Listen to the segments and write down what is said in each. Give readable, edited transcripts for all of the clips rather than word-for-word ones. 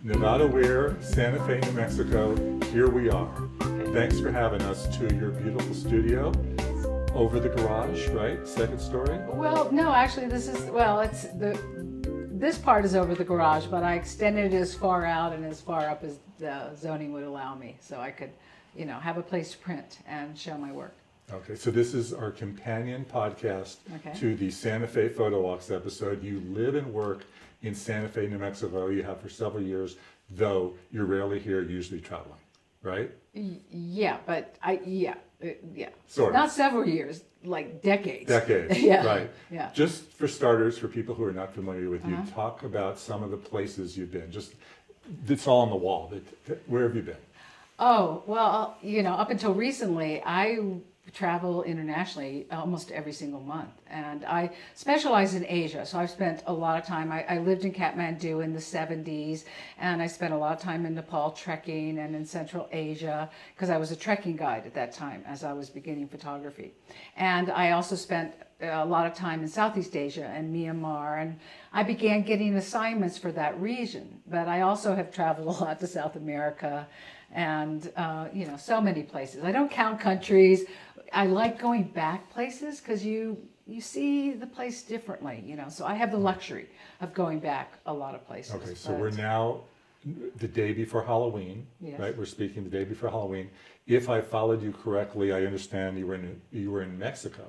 Nevada Wier, Santa Fe, New Mexico. Here we are. Thanks for having us to your beautiful studio. Over the garage, right? Second story? Well, no, actually this part is over the garage, but I extended it as far out and as far up as the zoning would allow me, so I could, have a place to print and show my work. Okay, so this is our companion podcast to the Santa Fe Photowalks episode. You live and work in Santa Fe, New Mexico. You have for several years, though you're rarely here, usually traveling, right? Yeah, but Sort of. Not several years, like decades. Decades, yeah. right. Yeah. Just for starters, for people who are not familiar with you, talk about some of the places you've been. Just, it's all on the wall. Where have you been? Oh, well, up until recently, I travel internationally almost every single month. And I specialize in Asia. So I've spent a lot of time, I lived in Kathmandu in the 70s, and I spent a lot of time in Nepal trekking and in Central Asia, because I was a trekking guide at that time as I was beginning photography. And I also spent a lot of time in Southeast Asia and Myanmar, and I began getting assignments for that region. But I also have traveled a lot to South America and, so many places. I don't count countries. I like going back places because you see the place differently, so I have the luxury of going back a lot of places. Okay, so we're now the day before Halloween, right? We're speaking the day before Halloween. If I followed you correctly, I understand you were in Mexico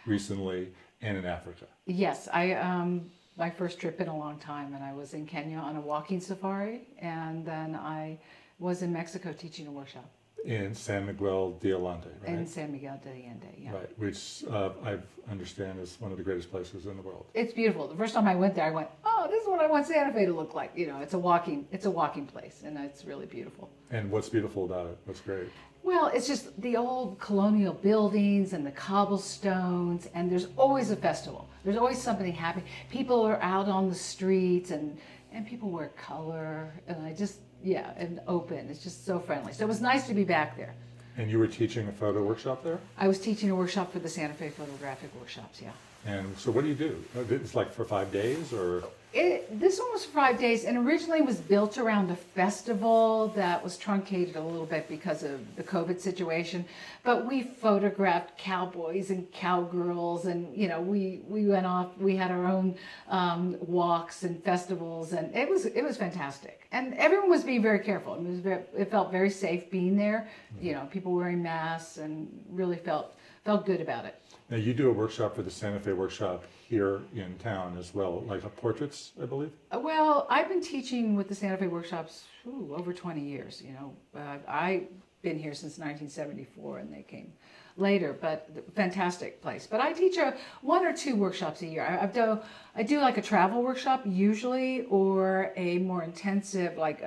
recently and in Africa. Yes, my first trip in a long time, and I was in Kenya on a walking safari, and then I was in Mexico teaching a workshop. In San Miguel del Allende, right? In San Miguel del Allende, yeah. Right, which I understand is one of the greatest places in the world. It's beautiful. The first time I went there, I went, oh, this is what I want Santa Fe to look like. It's a walking place, and it's really beautiful. And what's beautiful about it? What's great? Well, it's just the old colonial buildings and the cobblestones, and there's always a festival. There's always something happening. People are out on the streets, and people wear color, and and open. It's just so friendly. So it was nice to be back there. And you were teaching a photo workshop there? I was teaching a workshop for the Santa Fe photographic workshops, yeah. And so what do you do? It's like for 5 days, or? This one was for 5 days, and originally was built around a festival that was truncated a little bit because of the COVID situation. But we photographed cowboys and cowgirls, and we went off. We had our own walks and festivals, and it was fantastic. And everyone was being very careful. It felt very safe being there. People wearing masks, and really felt good about it. Now you do a workshop for the Santa Fe workshop here in town as well, like portraits, I believe? Well, I've been teaching with the Santa Fe workshops over 20 years. I've been here since 1974, and they came later, but fantastic place. But I teach 1 or 2 workshops a year. I do like a travel workshop usually, or a more intensive, like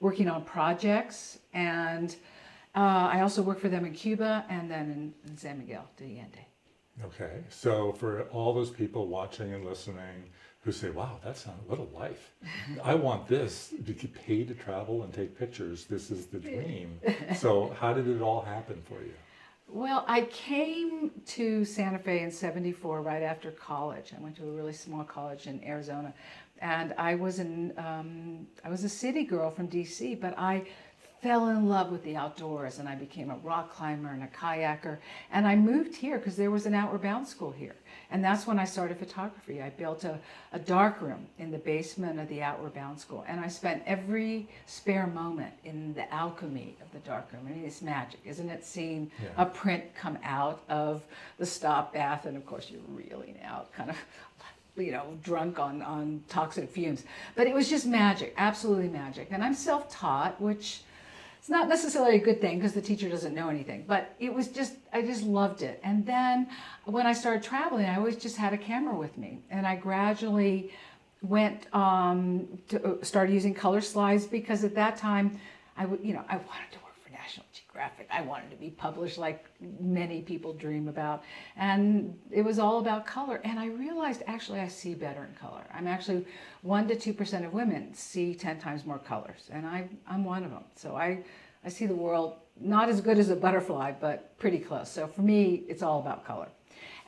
working on projects. And I also work for them in Cuba and then in San Miguel del Allende. Okay, so for all those people watching and listening who say, wow, what a life. I want this, to get paid to travel and take pictures. This is the dream. So how did it all happen for you? Well, I came to Santa Fe in '74 right after college. I went to a really small college in Arizona, and I was a city girl from DC, but I fell in love with the outdoors, and I became a rock climber and a kayaker. And I moved here because there was an Outward Bound school here. And that's when I started photography. I built a dark room in the basement of the Outward Bound school. And I spent every spare moment in the alchemy of the dark room. I mean, it's magic, isn't it? Seeing a print come out of the stop bath, and of course you're reeling out, kind of drunk on toxic fumes. But it was just magic, absolutely magic. And I'm self-taught, which it's not necessarily a good thing because the teacher doesn't know anything, but I just loved it. And then when I started traveling, I always just had a camera with me, and I gradually started using color slides, because at that time I wanted to work for National Geographic. I wanted to be published like many people dream about, and it was all about color. And I realized actually I see better in color. I'm actually 1 to 2% of women see 10 times more colors, and I'm one of them. So I see the world not as good as a butterfly, but pretty close. So for me, it's all about color.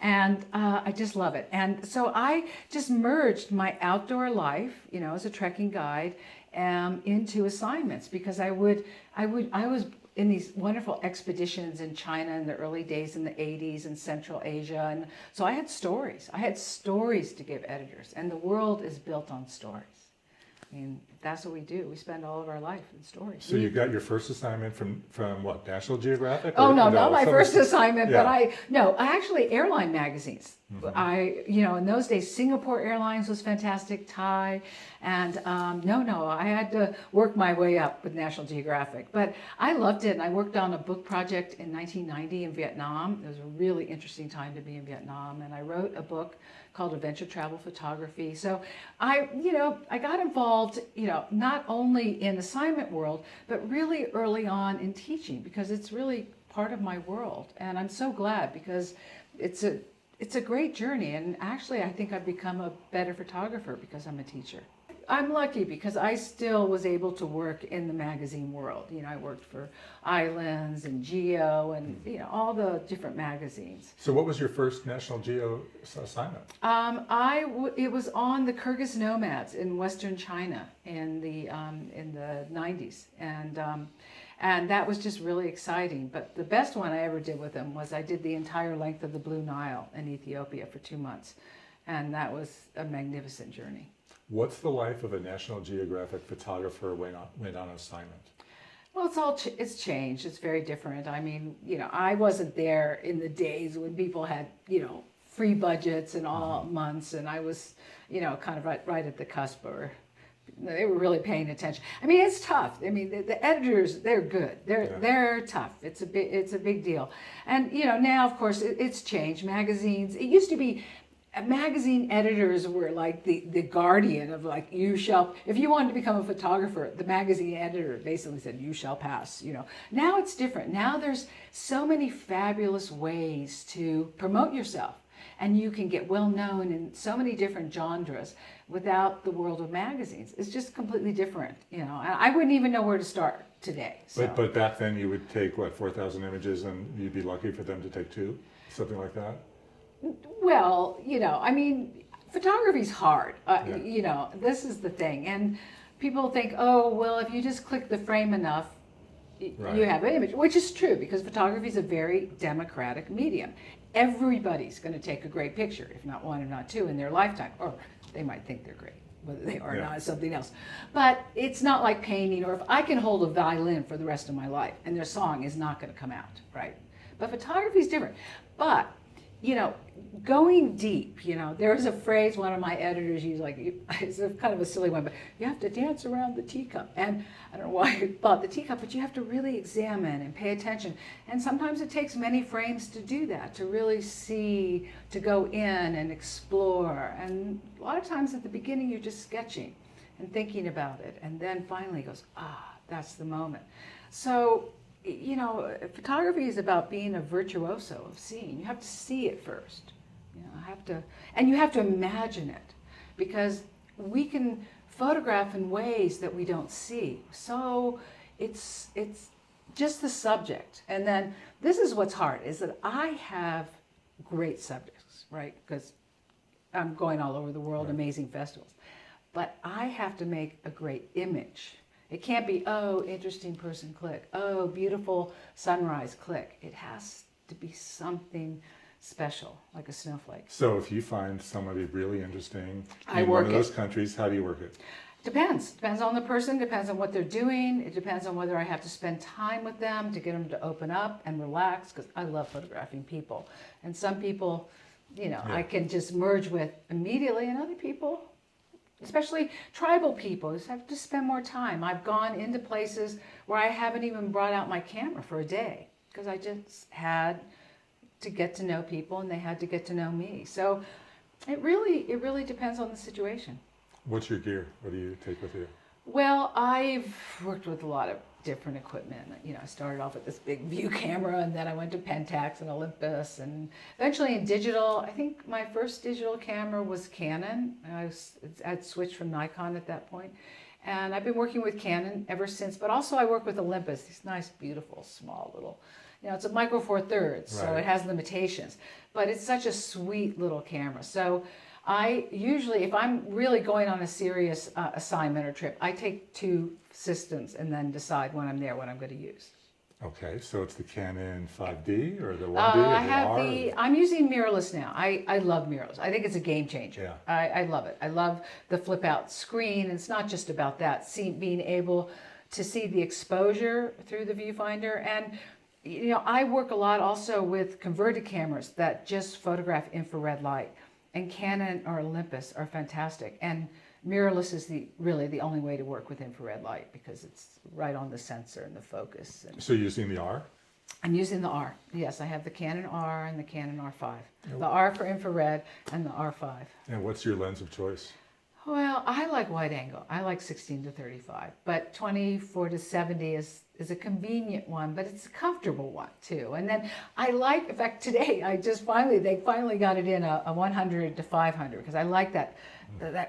And I just love it. And so I just merged my outdoor life, as a trekking guide, into assignments, because I was in these wonderful expeditions in China in the early days in the 80s and Central Asia. And so I had stories. I had stories to give editors, and the world is built on stories. I mean, that's what we do. We spend all of our life in stories. So you got your first assignment from what, National Geographic? Oh, no, not my first assignment, Yeah. but I actually, airline magazines. In those days, Singapore Airlines was fantastic, Thai, and I had to work my way up with National Geographic. But I loved it, and I worked on a book project in 1990 in Vietnam. It was a really interesting time to be in Vietnam, and I wrote a book called Adventure Travel Photography. So I got involved, not only in assignment world, but really early on in teaching, because it's really part of my world. And I'm so glad, because it's a great journey. And actually, I think I've become a better photographer because I'm a teacher. I'm lucky because I still was able to work in the magazine world. I worked for Islands and Geo and all the different magazines. So what was your first National Geo assignment? It was on the Kyrgyz nomads in Western China in the 90s, and that was just really exciting. But the best one I ever did with them was I did the entire length of the Blue Nile in Ethiopia for 2 months, and that was a magnificent journey. What's the life of a National Geographic photographer when on assignment? Well, it's changed. It's very different. I mean, I wasn't there in the days when people had, free budgets and all months, and I was, kind of right at the cusp, or they were really paying attention. I mean, it's tough. I mean, the editors, they're good. They're tough. It's a big deal. And now, of course, it's changed. Magazines. It used to be. Magazine editors were like the guardian of, like, if you wanted to become a photographer, the magazine editor basically said, you shall pass, Now it's different. Now there's so many fabulous ways to promote yourself, and you can get well known in so many different genres without the world of magazines. It's just completely different, I wouldn't even know where to start today. So. But back then you would take, 4,000 images, and you'd be lucky for them to take 2, something like that? Well, I mean, photography's hard. This is the thing. And people think, oh, well, if you just click the frame enough, you have an image, which is true, because photography is a very democratic medium. Everybody's going to take a great picture, if not one or not 2 in their lifetime, or they might think they're great. Whether they are or not is something else. But it's not like painting, or if I can hold a violin for the rest of my life and their song is not going to come out, right? But photography is different. But going deep, there's a phrase one of my editors used, it's kind of a silly one, but you have to dance around the teacup. And I don't know why I thought the teacup, but you have to really examine and pay attention. And sometimes it takes many frames to do that, to really see, to go in and explore. And a lot of times at the beginning, you're just sketching and thinking about it. And then finally it goes, that's the moment. So, photography is about being a virtuoso of seeing. You have to see it first. And you have to imagine it, because we can photograph in ways that we don't see. So it's just the subject. And then this is what's hard, is that I have great subjects, right? Because I'm going all over the world, amazing festivals. But I have to make a great image. It can't be, oh, interesting person, click. Oh, beautiful sunrise, click. It has to be something special, like a snowflake. So if you find somebody really interesting in one of those countries, how do you work it? Depends. Depends on the person, depends on what they're doing. It depends on whether I have to spend time with them to get them to open up and relax, because I love photographing people. And some people, I can just merge with immediately, and other people, especially tribal people, just have to spend more time. I've gone into places where I haven't even brought out my camera for a day, because I just had to get to know people, and they had to get to know me. So it really depends on the situation. What's your gear? What do you take with you? Well, I've worked with a lot of different equipment. I started off with this big view camera, and then I went to Pentax and Olympus, and eventually in digital. I think my first digital camera was Canon. I'd switched from Nikon at that point. And I've been working with Canon ever since, but also I work with Olympus, these nice, beautiful, small little, it's a micro Four Thirds, so it has limitations, but it's such a sweet little camera. So I usually, if I'm really going on a serious assignment or trip, I take 2 systems and then decide when I'm there what I'm going to use. Okay, so it's the Canon 5D or the 1D or I the have R? I'm using mirrorless now. I love mirrorless. I think it's a game changer. Yeah. I love it. I love the flip out screen. It's not just about that. Being able to see the exposure through the viewfinder. And, you know, I work a lot also with converted cameras that just photograph infrared light. And Canon or Olympus are fantastic. And mirrorless is really the only way to work with infrared light because it's right on the sensor and the focus. And So you're using the R? I'm using the R. Yes, I have the Canon R and the Canon R5. The R for infrared and the R5. And what's your lens of choice? Well, I like wide angle. I like 16 to 35, but 24 to 70 is a convenient one, but it's a comfortable one too. And then I like, in fact, today they finally got it in a 100 to 500 because I like that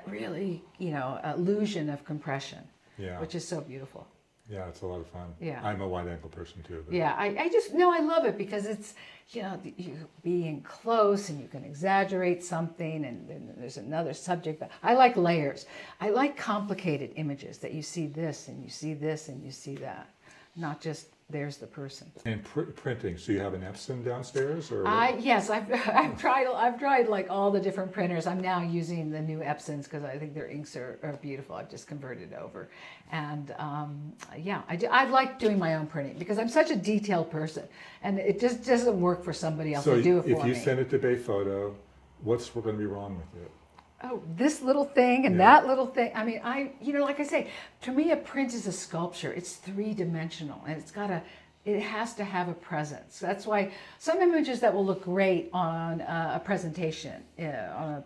really, you know, illusion of compression, Yeah. which is so beautiful. Yeah, it's a lot of fun. Yeah. I'm a wide angle person too. But Yeah, I just, no, I love it because it's, you know, you being close and you can exaggerate something and then there's another subject. But I like layers. I like complicated images that you see this and you see this and you see that, not just there's the person. And printing, so you have an Epson downstairs or? Yes, I've tried like all the different printers. I'm now using the new Epsons because I think their inks are beautiful. I've just converted over, and yeah, I like doing my own printing because I'm such a detailed person, and it just doesn't work for somebody else to do it for me. So if you send it to Bay Photo, what's going to be wrong with it? Oh, this little thing and that little thing. I mean, you know, like I say, to me, a print is a sculpture. It's 3-dimensional and it has to have a presence. That's why some images that will look great on a presentation, on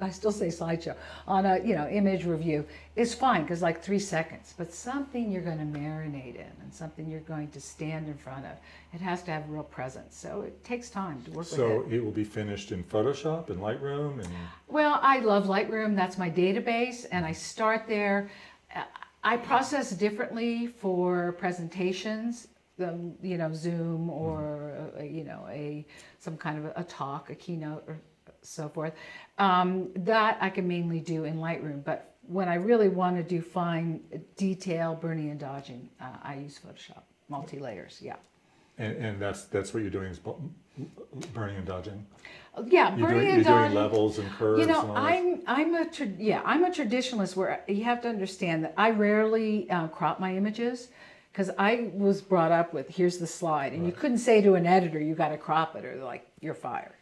I still say slideshow, on a, you know, image review is fine because like 3 seconds, but something you're going to marinate in and something you're going to stand in front of, it has to have real presence. So it takes time to work with it. So it will be finished in Photoshop and Lightroom and? Well, I love Lightroom. That's my database and I start there. I process differently for presentations, you know, Zoom or, you know, some kind of a talk, a keynote or so forth. That I can mainly do in Lightroom, but when I really want to do fine detail, burning and dodging, I use Photoshop, multi-layers, yeah. And that's what you're doing is burning and dodging? Yeah, burning and dodging. You're doing levels and curves. You know, and all that? I'm a traditionalist where you have to understand that I rarely crop my images because I was brought up with here's the slide, and you couldn't say to an editor you got to crop it or like you're fired.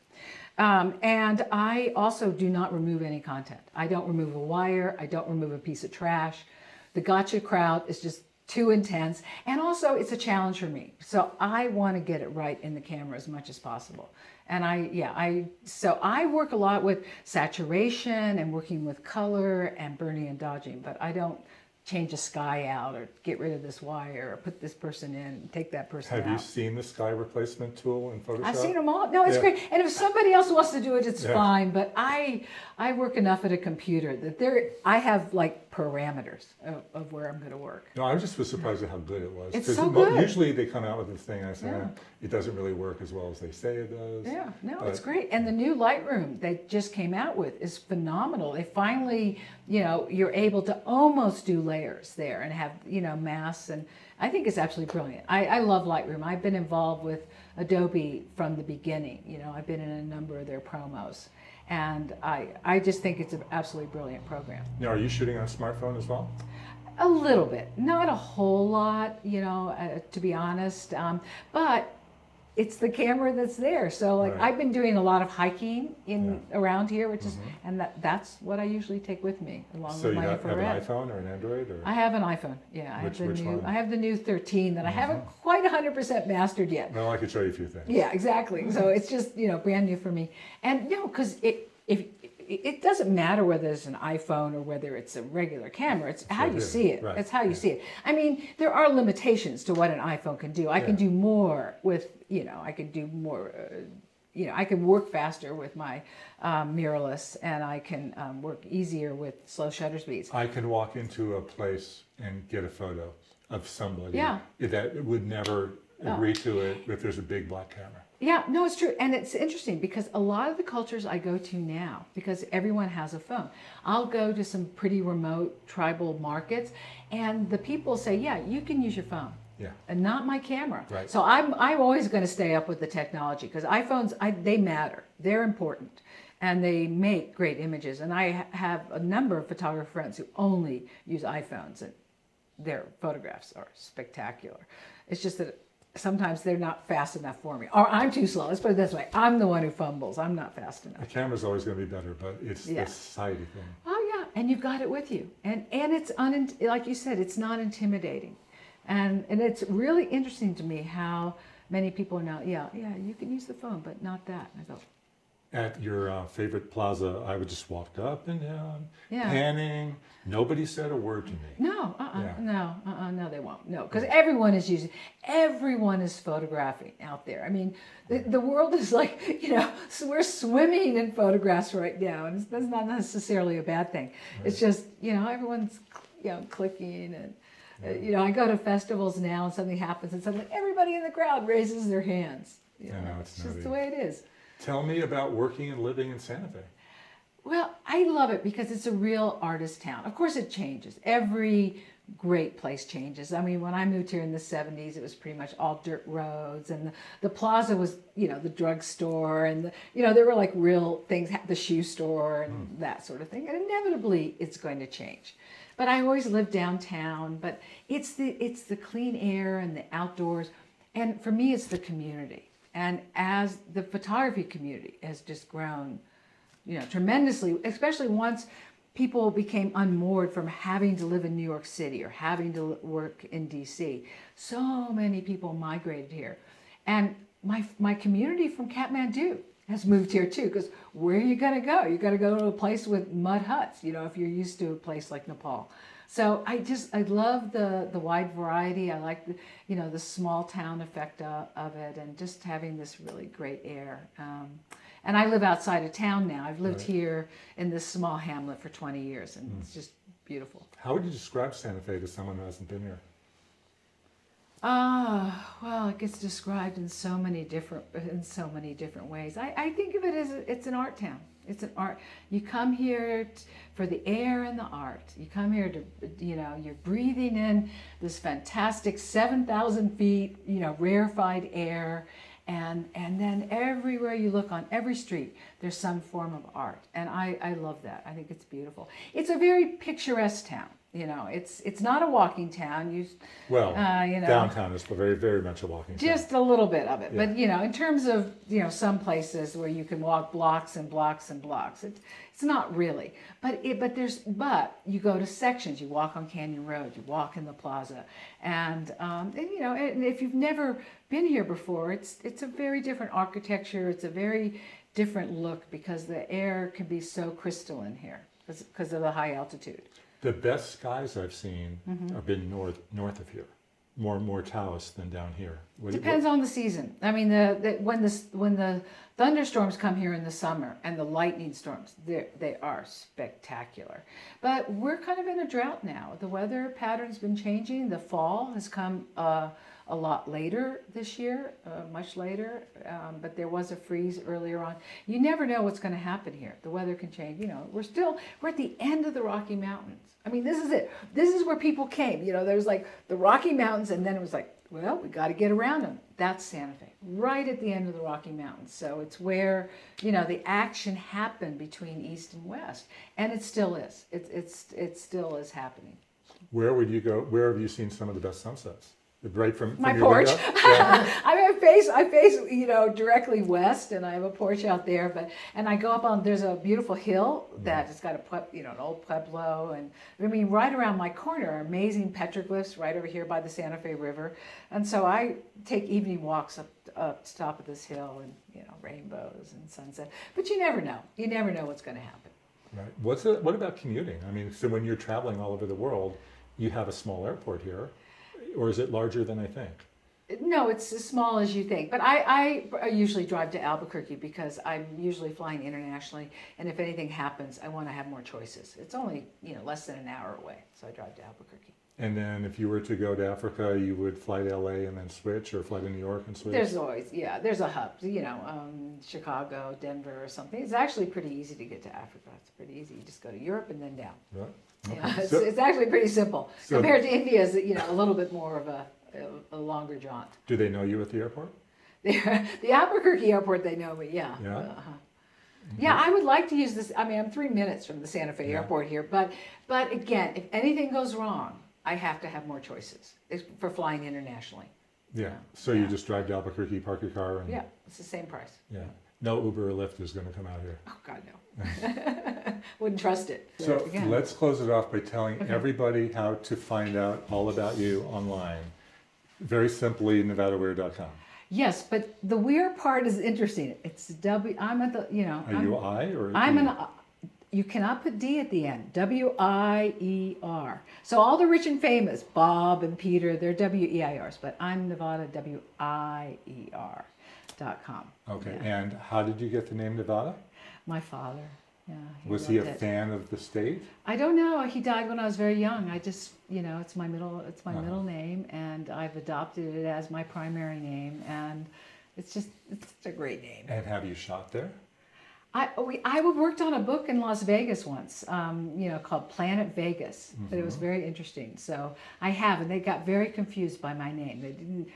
And I also do not remove any content. I don't remove a wire. I don't remove a piece of trash. The gotcha crowd is just too intense, and also it's a challenge for me. So I want to get it right in the camera as much as possible. And so I work a lot with saturation and working with color and burning and dodging, but I don't change a sky out or get rid of this wire or put this person in and take that person out. Have you seen the sky replacement tool in Photoshop? I've seen them all. No, it's great. And if somebody else wants to do it, it's fine. But I work enough at a computer that I have like parameters of where I'm going to work. No, I just was surprised at how good it was. It's so good. Usually they come out with this thing and I say, it doesn't really work as well as they say it does. Yeah, no, it's great. And the new Lightroom they just came out with is phenomenal. They finally, you know, you're able to almost do layers there and have, you know, masks. And I think it's absolutely brilliant. I love Lightroom. I've been involved with Adobe from the beginning. You know, I've been in a number of their promos. And I just think it's an absolutely brilliant program. Now, are you shooting on a smartphone as well? A little bit, not a whole lot, you know, to be honest. But it's the camera that's there. So like I've been doing a lot of hiking around here, which is, and that's what I usually take with me along with my infrared. So you have an iPhone or an Android? Or? I have an iPhone, yeah. Which one? I have the new 13 that I haven't quite 100% mastered yet. Well, I could show you a few things. Yeah, exactly. So it's just, you know, brand new for me. And no, because it doesn't matter whether it's an iPhone or whether it's a regular camera. It's how you see it. Right. It's how you see it. I mean, there are limitations to what an iPhone can do. I can do more with, you know, I can do more, you know, I can work faster with my mirrorless, and I can work easier with slow shutter speeds. I can walk into a place and get a photo of somebody Yeah. that would never agree to it if there's a big black camera. Yeah, no, it's true. And it's interesting because a lot of the cultures I go to now, because everyone has a phone, I'll go to some pretty remote tribal markets and the people say, yeah, you can use your phone. Yeah. And not my camera. Right. So I'm always going to stay up with the technology because iPhones, they matter. They're important. And they make great images. And I have a number of photographer friends who only use iPhones and their photographs are spectacular. It's just that sometimes they're not fast enough for me. Or I'm too slow. Let's put it this way. I'm the one who fumbles. I'm not fast enough. The camera's always going to be better, but it's the society thing. Oh, yeah. And you've got it with you. And it's, like you said, it's not intimidating. And it's really interesting to me how many people are now, yeah, you can use the phone, but not that. And I go, At your favorite plaza, I would just walk up and down, Yeah. panning. Nobody said a word to me. no, Yeah. no, they won't. No, because everyone is photographing out there. I mean, the world is like, so we're swimming in photographs right now. And that's not necessarily a bad thing. Right. It's just, everyone's, clicking and, I go to festivals now and something happens and suddenly everybody in the crowd raises their hands. I know, it's just nutty. the way it is. Tell me about working and living in Santa Fe. Well, I love it because it's a real artist town. Of course it changes. Every great place changes. I mean, when I moved here in the 70s, it was pretty much all dirt roads and the plaza was, the drugstore and, there were like real things, the shoe store and that sort of thing. And inevitably it's going to change. But I always lived downtown, but it's the clean air and the outdoors. And for me, it's the community. And as the photography community has just grown, tremendously, especially once people became unmoored from having to live in New York City or having to work in DC. So many people migrated here. And my community from Kathmandu has moved here too, because where are you going to go? You got to go to a place with mud huts, if you're used to a place like Nepal. So I love the wide variety. I like the small town effect of it and just having this really great air. And I live outside of town now. I've lived here in this small hamlet for 20 years and it's just beautiful. How would you describe Santa Fe to someone who hasn't been here? Well, it gets described in so many different ways. I think of it as it's an art town. It's an art. You come here for the air and the art. You come here to, you're breathing in this fantastic 7,000 feet, rarefied air. And then everywhere you look on every street, there's some form of art. And I love that. I think it's beautiful. It's a very picturesque town. It's not a walking town. Downtown is very, very much a walking town. Just a little bit of it. Yeah. But, in terms of, some places where you can walk blocks and blocks and blocks, it's not really. But you go to sections. You walk on Canyon Road. You walk in the plaza. And if you've never been here before, it's a very different architecture. It's a very different look because the air can be so crystalline here because of the high altitude. The best skies I've seen have been north of here, more Taos than down here. Depends on the season. I mean, when the thunderstorms come here in the summer and the lightning storms, they are spectacular. But we're kind of in a drought now. The weather pattern's been changing. The fall has come a lot later this year, much later, but there was a freeze earlier on. You never know what's going to happen here. The weather can change. We're at the end of the Rocky Mountains. I mean, this is it. This is where people came. There's like the Rocky Mountains, and then it was like, well, we got to get around them. That's Santa Fe, right at the end of the Rocky Mountains. So it's where, the action happened between East and West, and it still is. It still is happening. Where would you go? Where have you seen some of the best sunsets? Right from my your porch. window? Yeah. I face directly west, and I have a porch out there. And I go up on. There's a beautiful hill that has got an old pueblo, and I mean right around my corner are amazing petroglyphs right over here by the Santa Fe River. And so I take evening walks up to top of this hill, and rainbows and sunset. But you never know. You never know what's going to happen. Right. What about commuting? I mean, so when you're traveling all over the world, you have a small airport here. Or is it larger than I think? No, it's as small as you think. But I usually drive to Albuquerque because I'm usually flying internationally. And if anything happens, I want to have more choices. It's only, less than an hour away. So I drive to Albuquerque. And then if you were to go to Africa, you would fly to LA and then switch, or fly to New York and switch? There's always, yeah, there's a hub, Chicago, Denver or something. It's actually pretty easy to get to Africa. It's pretty easy. You just go to Europe and then down. Right. Okay. Yeah, So- it's actually pretty simple. So- Compared to India, is a little bit more of a longer jaunt. Do they know you at the airport? The Albuquerque airport, they know me, yeah. Yeah? Uh-huh. Yeah, I would like to use this. I mean, I'm 3 minutes from the Santa Fe Yeah. airport here, but again, if anything goes wrong, I have to have more choices for flying internationally. Yeah. So you Yeah. just drive to Albuquerque, park your car, and Yeah, it's the same price. yeah. No Uber or Lyft is going to come out here. Oh God, no. Wouldn't trust it. So Again. let's close it off by telling Okay. everybody how to find out all about you online. Very simply, NevadaWier.com. Yes, but the weird part is interesting. It's I'm at the, Are you I or I'm E? you cannot put D at the end. WIER. So all the rich and famous, Bob and Peter, they're WEIRs, but I'm Nevada WIER.com. Okay. Yeah. And how did you get the name Nevada? My father. Yeah. Was he a loved it. fan of the state? I don't know. He died when I was very young. I just, it's my middle Uh-huh. middle name, and I've adopted it as my primary name, and it's such a great name. And have you shot there? I worked on a book in Las Vegas once, called Planet Vegas, but it was very interesting. So I have, and they got very confused by my name. They didn't.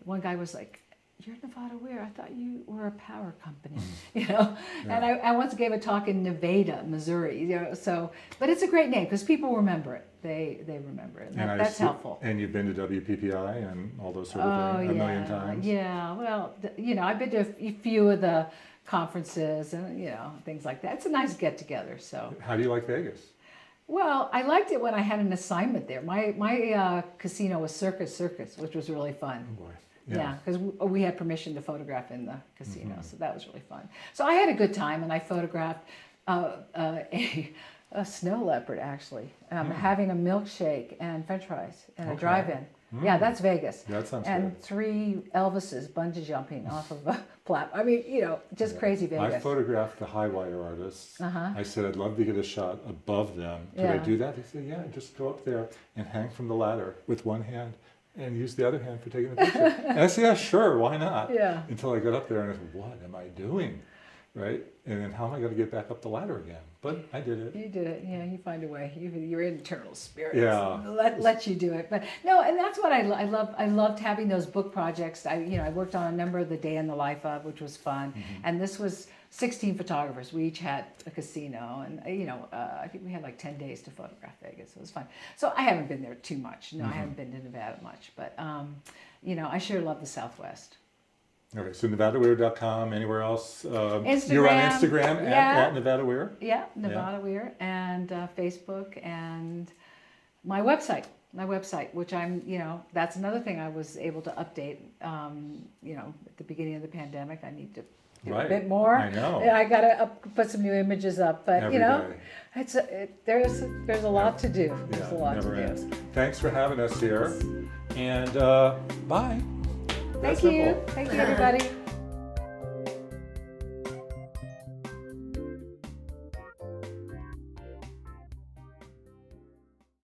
One guy was like, "You're Nevada Wier. I thought you were a power company," Yeah. And I once gave a talk in Nevada, Missouri. So, but it's a great name because people remember it. They remember it. And that's helpful. And you've been to WPPI and all those sort of things a million times. Yeah. Well, I've been to a few of the conferences and things like that. It's a nice get together. So. How do you like Vegas? Well, I liked it when I had an assignment there. My casino was Circus, which was really fun. Oh boy. Yeah, because we had permission to photograph in the casino, Mm-hmm. so that was really fun. So I had a good time, and I photographed a snow leopard actually, having a milkshake and French fries in a Okay. drive-in. Yeah, that's Vegas. That sounds And good. 3 Elvises bungee jumping off of a platform. I mean, just crazy I Vegas. photographed the high wire artists. Uh-huh. I said I'd love to get a shot above them. Could I Yeah. do that? They said, yeah, just go up there and hang from the ladder with one hand and use the other hand for taking the picture. And I said, yeah, sure, why not? Yeah. Until I got up there and I said, what am I doing? Right? And then how am I going to get back up the ladder again? But I did it. You did it, yeah. You find a way. Your internal spirit Yeah. let you do it. But no, and that's what I love. I loved having those book projects. I worked on a number of the Day in the Life of, which was fun. And this was 16 photographers. We each had a casino, and I think we had like 10 days to photograph Vegas. It was fun. So I haven't been there too much. No, I haven't been to Nevada much, but I sure love the Southwest. Okay, so NevadaWier.com, anywhere else? Instagram. You're on Instagram Yeah. at Nevada Wier? Yeah, Nevada Wier, and Facebook, and my website, which that's another thing I was able to update, at the beginning of the pandemic. I need to do Right. a bit more. I know. Yeah, I got to put some new images up, but Every day. there's a lot to do. There's a lot never to ends. do. Thanks for having us here. And bye. Thank That's you. simple. Thank you, everybody.